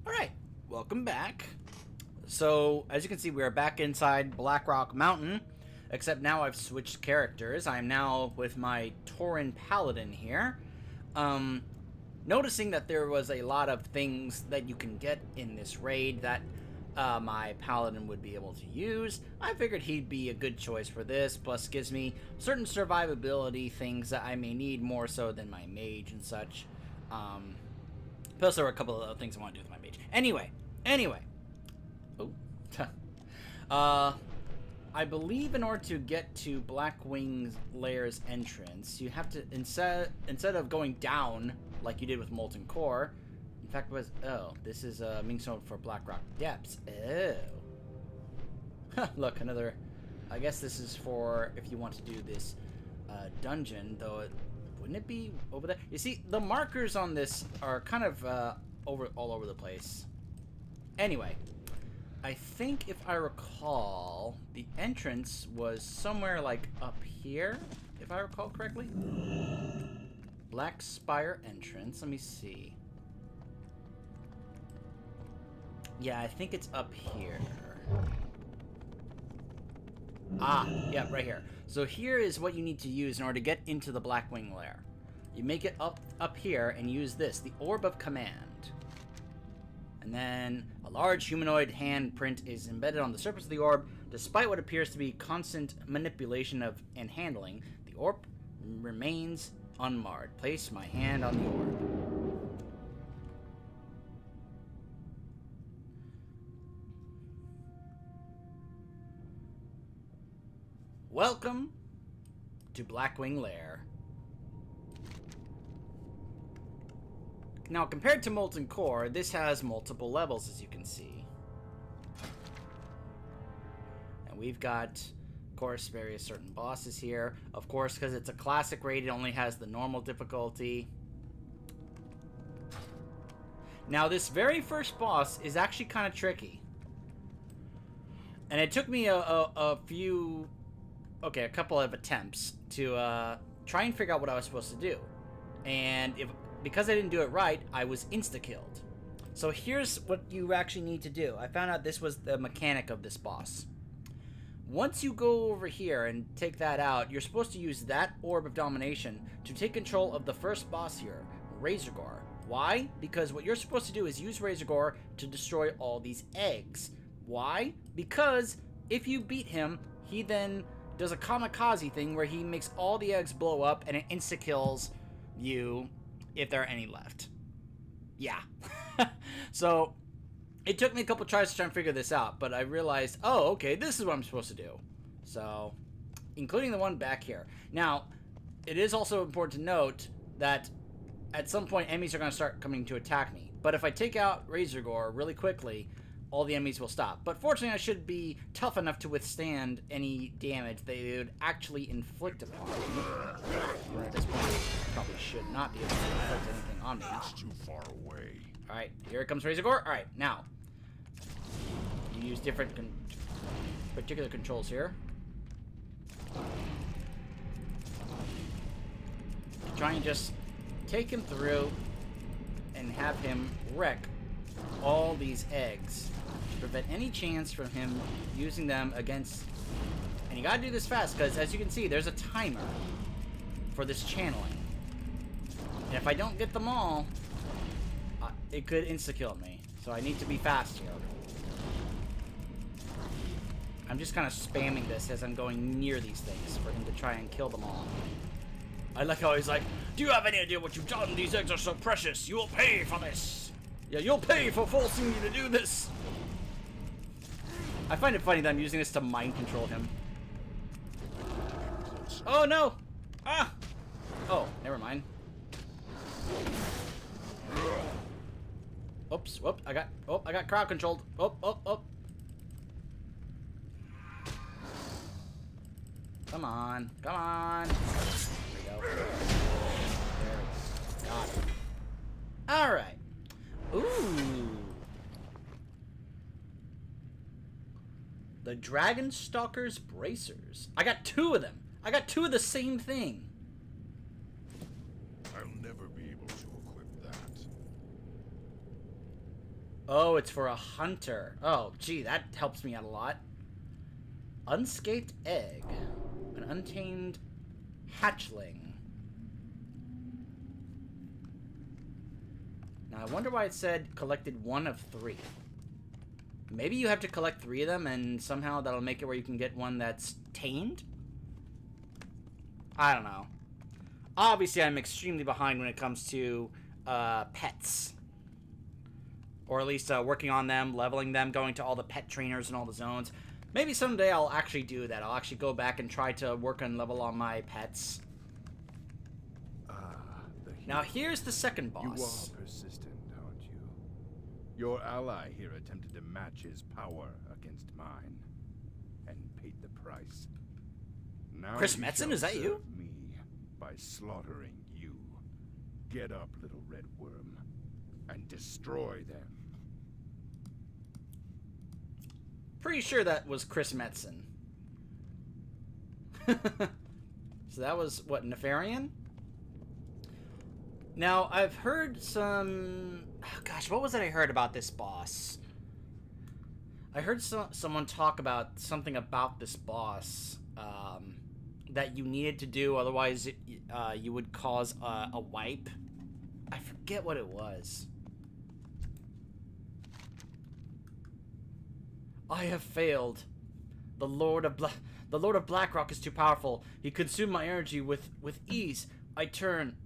Alright, welcome back. So, as you can see, we are back inside Blackrock Mountain, except now I've switched characters. I'm now with my Tauren Paladin here. Noticing that there was a lot of things that you can get in this raid that my Paladin would be able to use, I figured he'd be a good choice for this, plus gives me certain survivability things that I may need more so than my mage and such. Plus, there were a couple of other things I want to do with my mage. Anyway. Oh. I believe in order to get to Blackwing Lair's entrance, you have to, instead of going down like you did with Molten Core, in fact, this is Ming's Note for Blackrock Depths. Oh. Huh, look, another, I guess this is for if you want to do this dungeon, though wouldn't it be over there? You see, the markers on this are kind of all over the place. Anyway, I think if I recall, the entrance was somewhere like up here, if I recall correctly. Black Spire entrance. Let me see. Yeah, I think it's up here. Ah, yeah, right here. So here is what you need to use in order to get into the Blackwing Lair. You make it up here and use this, the Orb of Command. And then a large humanoid handprint is embedded on the surface of the orb. Despite what appears to be constant manipulation of and handling, the orb remains unmarred. Place my hand on the orb. Welcome to Blackwing Lair. Now, compared to Molten Core, this has multiple levels, as you can see. And we've got, of course, various certain bosses here. Of course, because it's a classic raid, it only has the normal difficulty. Now, this very first boss is actually kind of tricky. And it took me a couple of attempts to try and figure out what I was supposed to do. And because I didn't do it right, I was insta-killed. So here's what you actually need to do. I found out this was the mechanic of this boss. Once you go over here and take that out, you're supposed to use that Orb of Domination to take control of the first boss here, Razorgore. Why? Because what you're supposed to do is use Razorgore to destroy all these eggs. Why? Because if you beat him, he then does a kamikaze thing where he makes all the eggs blow up and it insta-kills you if there are any left. Yeah. So, it took me a couple tries to try and figure this out, but I realized, oh, okay, this is what I'm supposed to do. So, including the one back here. Now, it is also important to note that at some point, enemies are going to start coming to attack me. But if I take out Razorgore really quickly, all the enemies will stop. But fortunately, I should be tough enough to withstand any damage they would actually inflict upon me. At this point, I probably should not be able to inflict anything on me. It's too far away. Alright, here comes Razorgore. Alright, now. You use different particular controls here. Try and just take him through and have him wreck all these eggs to prevent any chance from him using them against. And you gotta do this fast because, as you can see, there's a timer for this channeling. And if I don't get them all, it could insta-kill me. So I need to be fast here. I'm just kind of spamming this as I'm going near these things for him to try and kill them all. I like how he's like, do you have any idea what you've done? These eggs are so precious. You will pay for this. Yeah, you'll pay for forcing me to do this. I find it funny that I'm using this to mind control him. Oh, no. Ah. Oh, never mind. Oops, whoop, I got crowd controlled. Oh. Come on. There we go. Got it. Alright. Ooh. The Dragon Stalker's Bracers. I got 2 of them. I got 2 of the same thing. I'll never be able to equip that. Oh, it's for a hunter. Oh, gee, that helps me out a lot. Unscathed egg. An untamed hatchling. Now, I wonder why it said collected 1 of 3. Maybe you have to collect 3 of them, and somehow that'll make it where you can get one that's tamed? I don't know. Obviously, I'm extremely behind when it comes to pets. Or at least working on them, leveling them, going to all the pet trainers and all the zones. Maybe someday I'll actually do that. I'll actually go back and try to work and level on my pets. Now here's the second boss. You are persistent, aren't you? Your ally here attempted to match his power against mine, and paid the price. Now Chris Metzen, is that you? Me by slaughtering you. Get up, little red worm, and destroy them. Pretty sure that was Chris Metzen. So that was, what, Nefarian? Now, I've heard some... Oh, gosh, what was it I heard about this boss? I heard someone talk about something about this boss that you needed to do, otherwise you would cause a wipe. I forget what it was. I have failed. The Lord of Blackrock is too powerful. He consumed my energy with ease. I turn.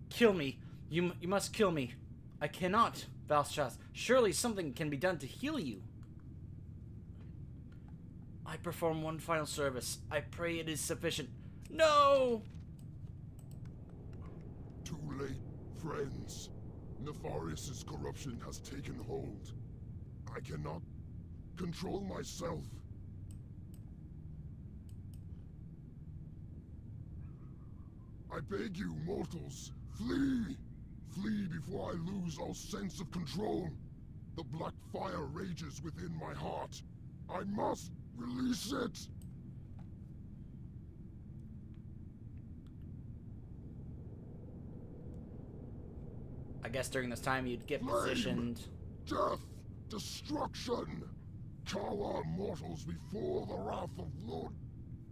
Kill me. You must kill me. I cannot, Valstras. Surely something can be done to heal you. I perform one final service. I pray it is sufficient. No! Too late, friends. Nefarious' corruption has taken hold. I cannot control myself. I beg you, mortals, flee! Flee before I lose all sense of control. The black fire rages within my heart. I must release it! I guess during this time you'd get Flame, positioned. death, destruction! Cower mortals before the wrath of Lord.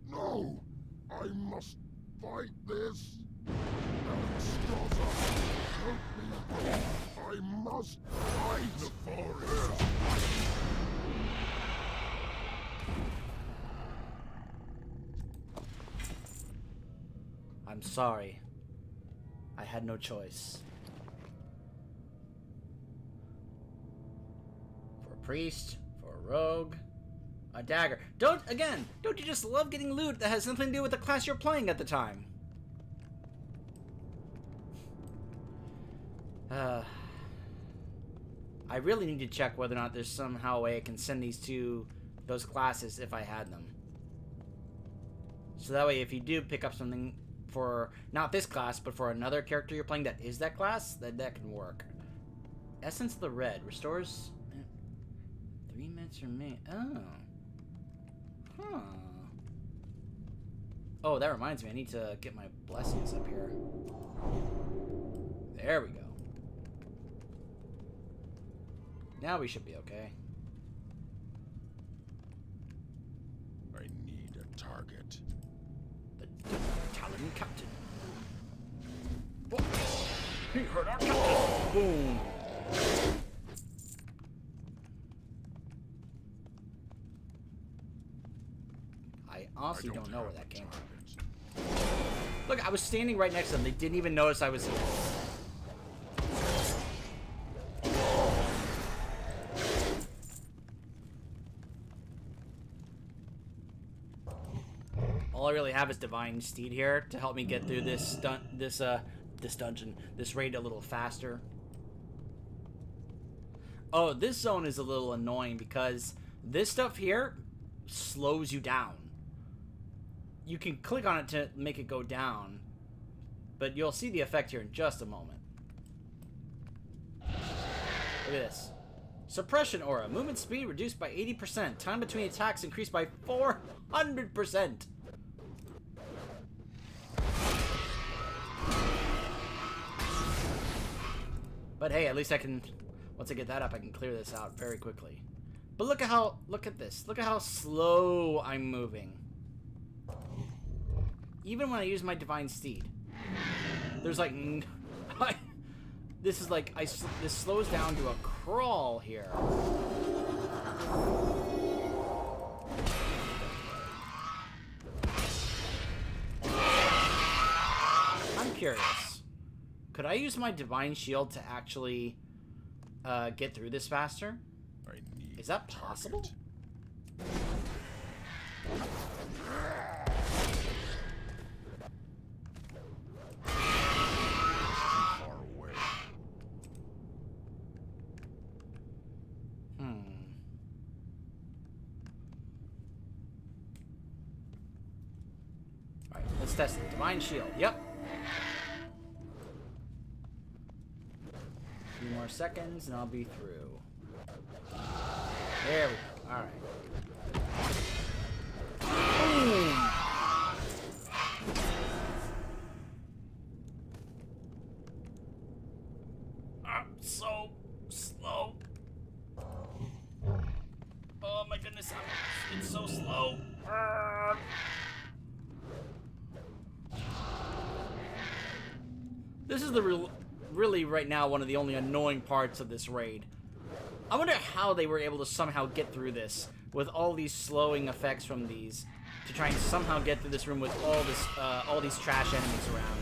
No! I must fight this! Alexstrasza, help me! I must fight Nefarious! I'm sorry. I had no choice. For a priest, for a rogue, a dagger. Don't you just love getting loot that has nothing to do with the class you're playing at the time? I really need to check whether or not there's somehow a way I can send these to those classes if I had them. So that way if you do pick up something for, not this class, but for another character you're playing that is that class, that can work. Essence of the Red restores 3 minutes remain. Oh. Huh. Oh, that reminds me, I need to get my blessings up here. There we go. Now we should be okay. I need a target. The Talon Captain. Oh, he hurt our captain. Boom. I honestly don't know where that came from. Look, I was standing right next to them. They didn't even notice I was here. All I really have is Divine Steed here to help me get through this dungeon, this raid a little faster. Oh, this zone is a little annoying because this stuff here slows you down. You can click on it to make it go down, but you'll see the effect here in just a moment. Look at this. Suppression aura. Movement speed reduced by 80%. Time between attacks increased by 400%. But hey, at least I can Once I get that up, I can clear this out very quickly. But look at this. Look at how slow I'm moving. Even when I use my Divine Steed. There's like... this is like... this slows down to a crawl here. I'm curious. Could I use my Divine Shield to actually get through this faster? Is that possible? Far away. Alright, let's test it. Divine Shield. Yep. A few more seconds and I'll be through. There we go. Alright. Boom! I'm so slow. Oh my goodness, it's so slow. This is the really right now one of the only annoying parts of this raid. I wonder how they were able to somehow get through this with all these slowing effects from these to try and somehow get through this room with all these trash enemies around.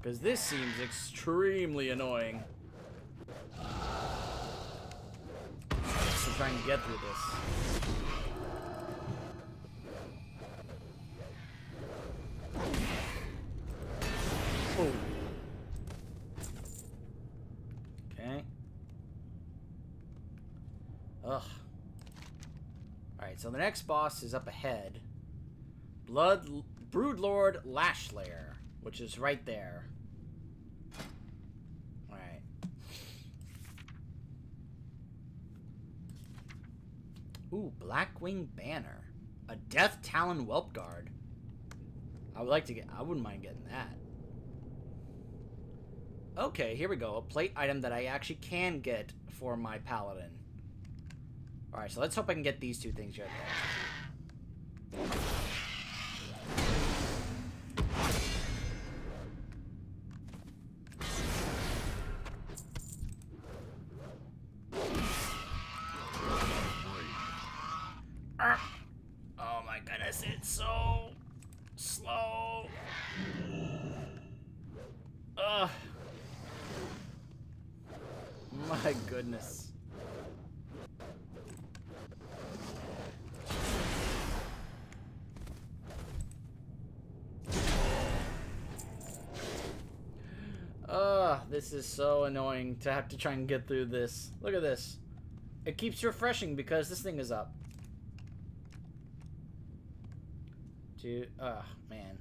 Because this seems extremely annoying. So trying to get through this. Oh. Okay. Ugh. Alright, so the next boss is up ahead. Broodlord Lash Lair, which is right there. Alright. Ooh, Blackwing Banner. A Death Talon Whelp Guard. I wouldn't mind getting that. Okay, here we go. A plate item that I actually can get for my paladin. Alright, so let's hope I can get these two things right there. Oh my goodness, it's so slow. Ugh. My goodness. This is so annoying to have to try and get through this. Look at this. It keeps refreshing because this thing is up. Man.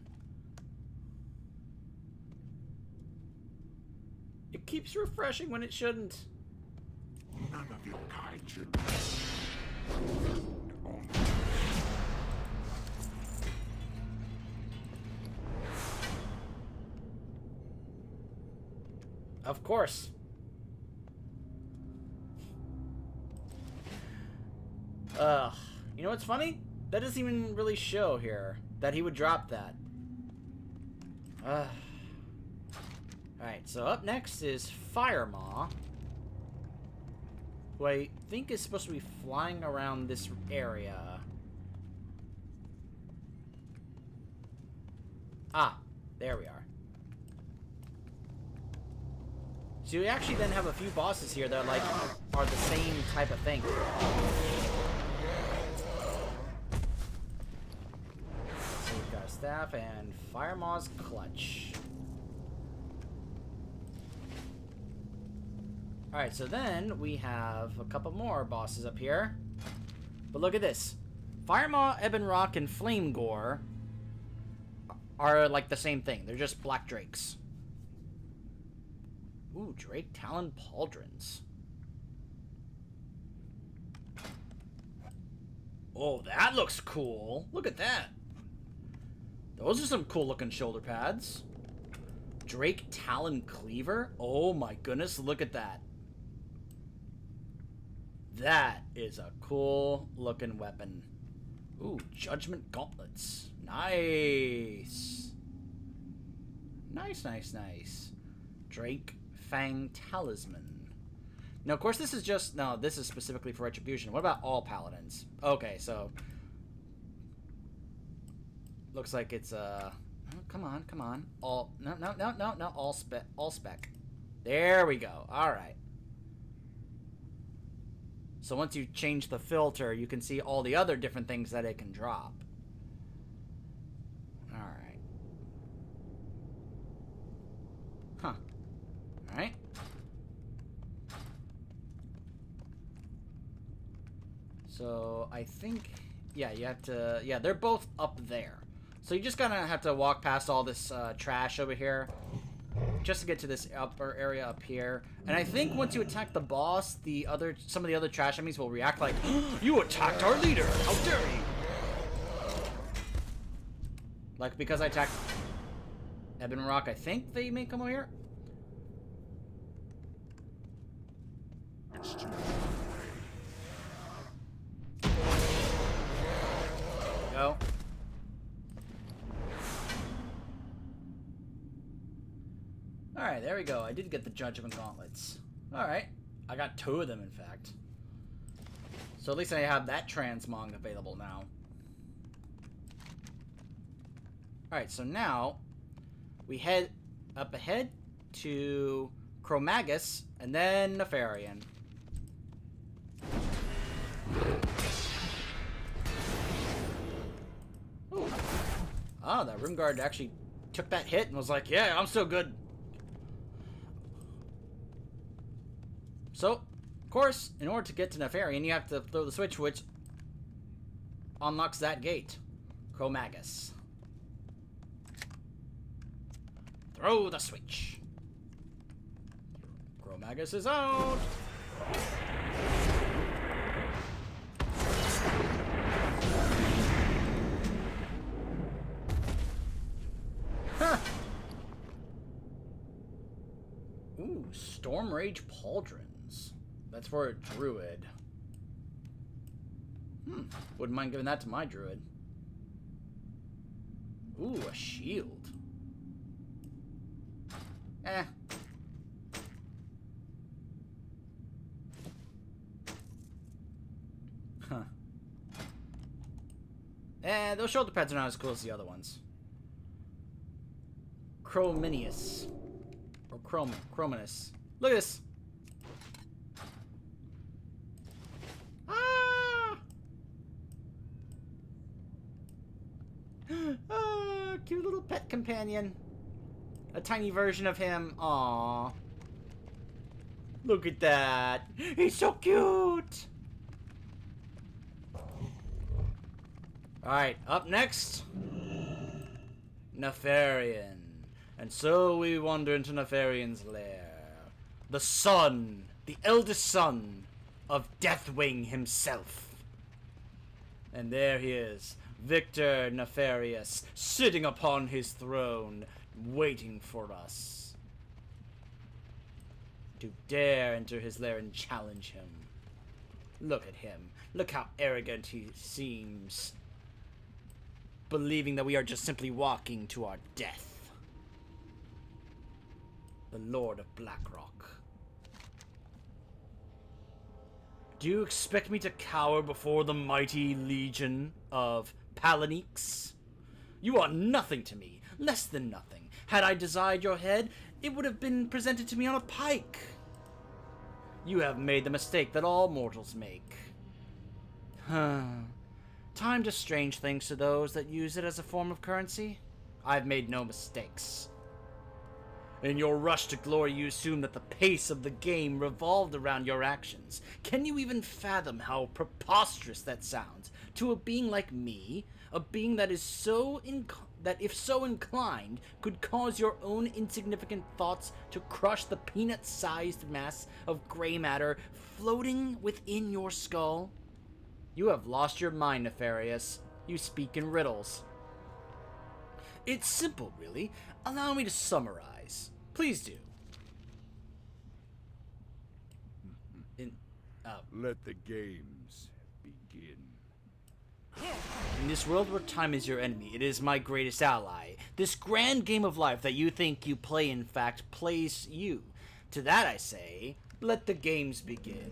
It keeps refreshing when it shouldn't. None of your kind should. Of course. You know what's funny? That doesn't even really show here that he would drop that. Alright, so up next is Firemaw, who I think is supposed to be flying around this area. Ah, there we are. So you actually then have a few bosses here that are the same type of thing. So we've got a staff and Firemaw's clutch. Alright, so then we have a couple more bosses up here. But look at this. Firemaw, Ebon Rock, and Flame Gore are like the same thing. They're just black drakes. Ooh, Drake Talon Pauldrons. Oh, that looks cool. Look at that. Those are some cool looking shoulder pads. Drake Talon Cleaver? Oh my goodness, look at that. That is a cool looking weapon. Ooh, Judgment Gauntlets. Nice. Nice, nice, nice. Drake Fang Talisman. Now, of course, this is just... No, this is specifically for Retribution. What about all Paladins? Okay, so... Looks like it's, Oh, come on, come on. All... No, no, no, no, no. All spec. There we go. Alright. So once you change the filter, you can see all the other different things that it can drop. Alright. Huh. Alright. So, I think... Yeah, you have to... Yeah, they're both up there. So you just gonna have to walk past all this trash over here. Just to get to this upper area up here. And I think once you attack the boss, some of the other trash enemies will react like, you attacked our leader! How dare you! Like, because I attacked Ebon Rock, I think they may come over here. It's too Go. Alright, there we go. I did get the Judgment Gauntlets. Alright. I got 2 of them, in fact. So at least I have that transmog available now. Alright, so now we head up ahead to Chromagus and then Nefarian. Ooh. Oh, that Room Guard actually took that hit and was like, yeah, I'm still good. So, of course, in order to get to Nefarian, you have to throw the switch, which unlocks that gate. Chromagus. Throw the switch. Chromagus is out. Huh. Ooh, Storm Rage Pauldrons. That's for a druid. Wouldn't mind giving that to my druid. Ooh, a shield. Eh. Huh. Eh, those shoulder pads are not as cool as the other ones. Chrominius. Or Chrominus. Look at this. Cute little pet companion. A tiny version of him. Aww. Look at that. He's so cute. Alright, up next. Nefarian. And so we wander into Nefarian's lair. The son, the eldest son of Deathwing himself. And there he is. Victor Nefarious, sitting upon his throne, waiting for us to dare enter his lair and challenge him. Look at him. Look how arrogant he seems, believing that we are just simply walking to our death. The Lord of Blackrock. Do you expect me to cower before the mighty legion of Papaneeks? You are nothing to me, less than nothing. Had I desired your head, it would have been presented to me on a pike. You have made the mistake that all mortals make. Time does strange things to those that use it as a form of currency. I've made no mistakes. In your rush to glory, you assume that the pace of the game revolved around your actions. Can you even fathom how preposterous that sounds to a being like me? A being that is that, if so inclined, could cause your own insignificant thoughts to crush the peanut-sized mass of gray matter floating within your skull? You have lost your mind, Nefarious. You speak in riddles. It's simple, really. Allow me to summarize. Please do. Let the games begin. In this world where time is your enemy, it is my greatest ally. This grand game of life that you think you play, in fact, plays you. To that I say, let the games begin.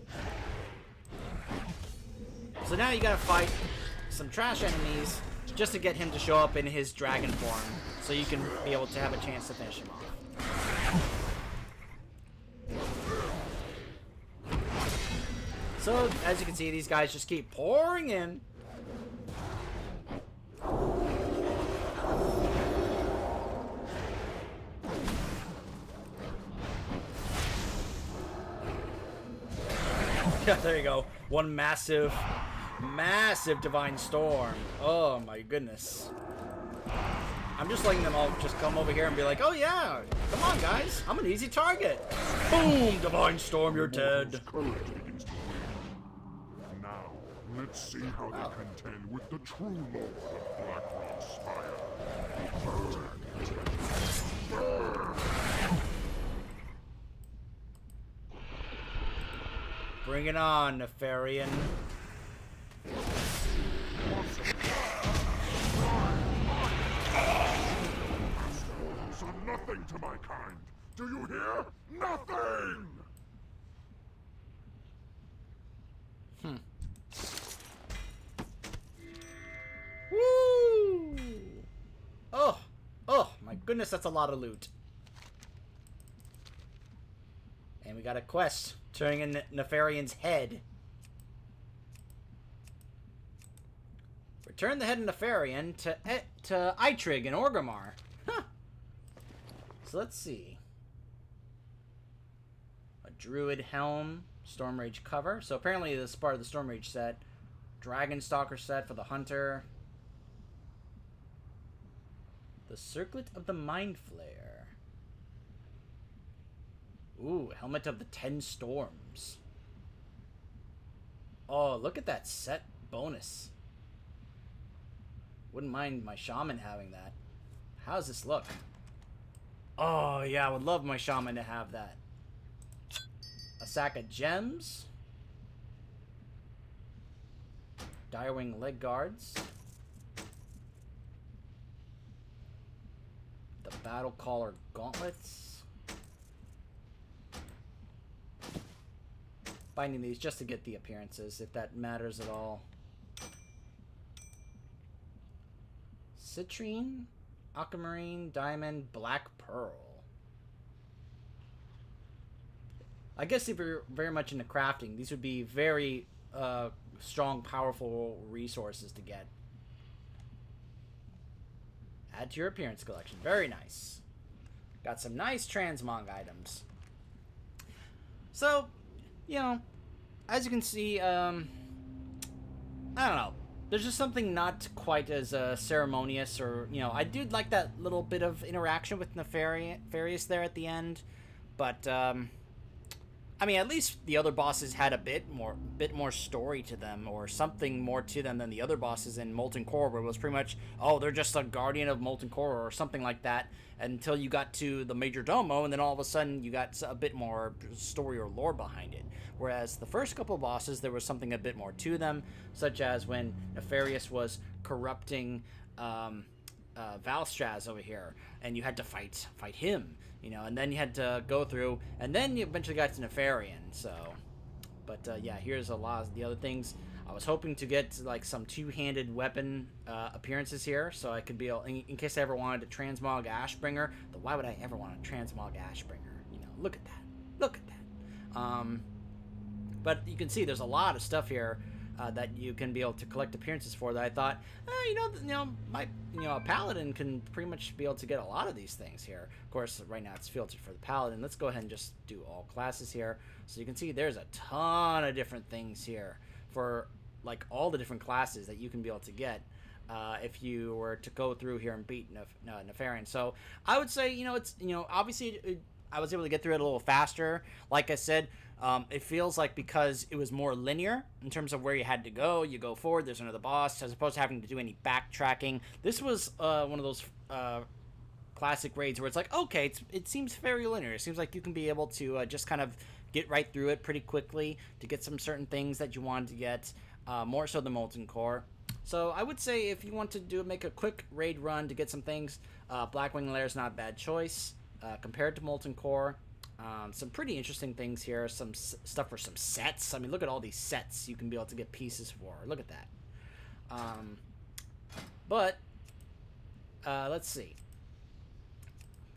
So now you gotta fight some trash enemies just to get him to show up in his dragon form, so you can be able to have a chance to finish him off. So, as you can see, these guys just keep pouring in. Yeah, there you go. One massive divine storm. Oh my goodness. I'm just letting them all just come over here and be like, oh yeah, come on guys, I'm an easy target. Boom, divine storm, you're dead. Now, let's see how they contend with the true Lord of Blackwing Lair. Bring it on, Nefarian. So nothing to my kind. Do you hear? Nothing! Woo! Oh, my goodness, that's a lot of loot. And we got a quest, turning in Nefarian's head. Return the head of Nefarian to Eitrig and Orgrimmar. Huh. So let's see. A Druid helm, Stormrage cover. So apparently this is part of the Stormrage set. Dragonstalker set for the Hunter. The Circlet of the Mind Flayer. Ooh, Helmet of the 10 Storms. Oh, look at that set bonus. Wouldn't mind my shaman having that. How does this look? Oh, yeah, I would love my shaman to have that. A sack of gems. Direwing leg guards. The Battle Caller gauntlets. Finding these just to get the appearances, if that matters at all. Citrine, Aquamarine, Diamond, Black Pearl. I guess if you're very much into crafting, these would be very strong, powerful resources to get. Add to your appearance collection. Very nice. Got some nice transmog items. So, you know, as you can see, I don't know. There's just something not quite as ceremonious, or, you know, I did like that little bit of interaction with Nefarious there at the end, but, I mean, at least the other bosses had a bit more story to them, or something more to them than the other bosses in Molten Core, where it was pretty much, oh, they're just a guardian of Molten Core, or something like that, until you got to the Major Domo, and then all of a sudden you got a bit more story or lore behind it. Whereas the first couple of bosses, there was something a bit more to them, such as when Nefarious was corrupting Valstraz over here, and you had to fight him, you know, and then you had to go through, and then you eventually got to Nefarian. So, but yeah, here's a lot of the other things. I was hoping to get like some two-handed weapon appearances here, so I could be able, in case I ever wanted to transmog Ashbringer. But why would I ever want to transmog Ashbringer? You know, look at that, look at that. But you can see there's a lot of stuff here that you can be able to collect appearances for, that I thought, a paladin can pretty much be able to get a lot of these things here. Of course, right now it's filtered for the paladin. Let's go ahead and just do all classes here. So you can see there's a ton of different things here for like all the different classes that you can be able to get if you were to go through here and beat Nefarian. So I would say, it's, obviously I was able to get through it a little faster. Like I said, it feels like because it was more linear in terms of where you had to go. You go forward, there's another boss, as opposed to having to do any backtracking. This was one of those classic raids where it's like, okay, it seems very linear. It seems like you can be able to just kind of get right through it pretty quickly to get some certain things that you wanted to get, more so than Molten Core. So I would say if you want to make a quick raid run to get some things, Blackwing Lair is not a bad choice compared to Molten Core. Some pretty interesting things here. Some stuff for some sets. I mean, look at all these sets you can be able to get pieces for. Look at that. But let's see.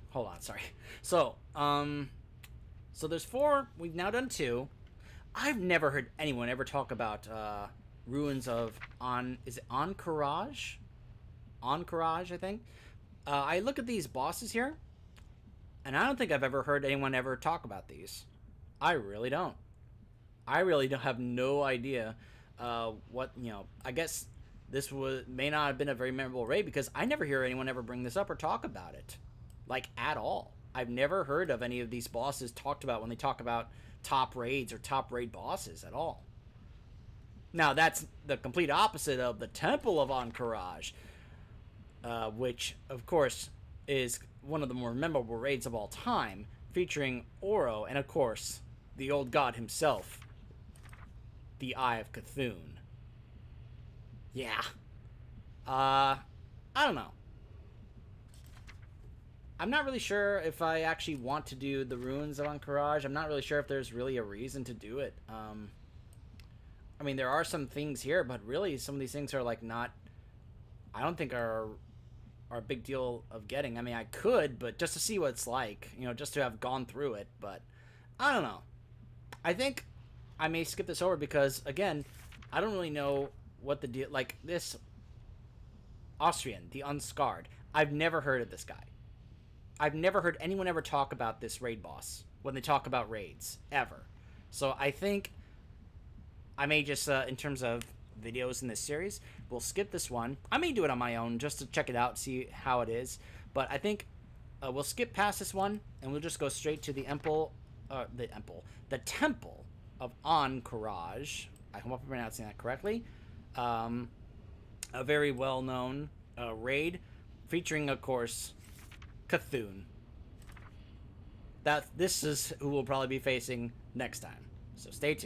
Hold on, sorry. So there's 4. We've now done 2. I've never heard anyone ever talk about ruins of Encourage, I think. I look at these bosses here, and I don't think I've ever heard anyone ever talk about these. I really don't. Have no idea what, I guess this may not have been a very memorable raid because I never hear anyone ever bring this up or talk about it, like, at all. I've never heard of any of these bosses talked about when they talk about top raids or top raid bosses at all. Now, that's the complete opposite of the Temple of Encourage, which, of course, is one of the more memorable raids of all time, featuring Oro and, of course, the old god himself, the Eye of Cthulhu. Yeah. I don't know. I'm not really sure if I actually want to do the Ruins of Encourage. I'm not really sure if there's really a reason to do it. I mean, there are some things here, but really some of these things are, like, not... I don't think are a big deal of getting. I mean, I could, but just to see what it's like, just to have gone through it, but I don't know. I think I may skip this over because, again, I don't really know what the deal... Like, this Austrian, the Unscarred, I've never heard of this guy. I've never heard anyone ever talk about this raid boss when they talk about raids, ever. So I think I may just, in terms of videos in this series, we'll skip this one. I may do it on my own just to check it out, see how it is. But I think we'll skip past this one, and we'll just go straight to the Temple of Encourage. I hope I'm pronouncing that correctly. A very well-known raid featuring, of course, Cthulhu. This is who we'll probably be facing next time. So stay tuned.